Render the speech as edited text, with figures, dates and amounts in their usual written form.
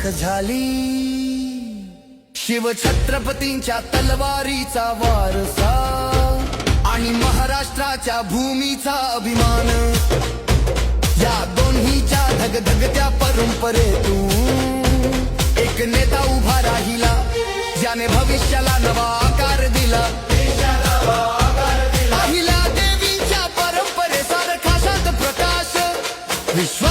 ओळख झाली. शिव छत्रपतींच्या तलवारीचा वारसा आणि महाराष्ट्राच्या भूमीचा अभिमान, या दोन्हीच्या धगधगत्या परंपरेतून एक नेता उभा राहिला, ज्याने भविष्याला नवा आकार दिला. अहिल्या देवींच्या परंपरेसारखा शांत प्रकाश विश्व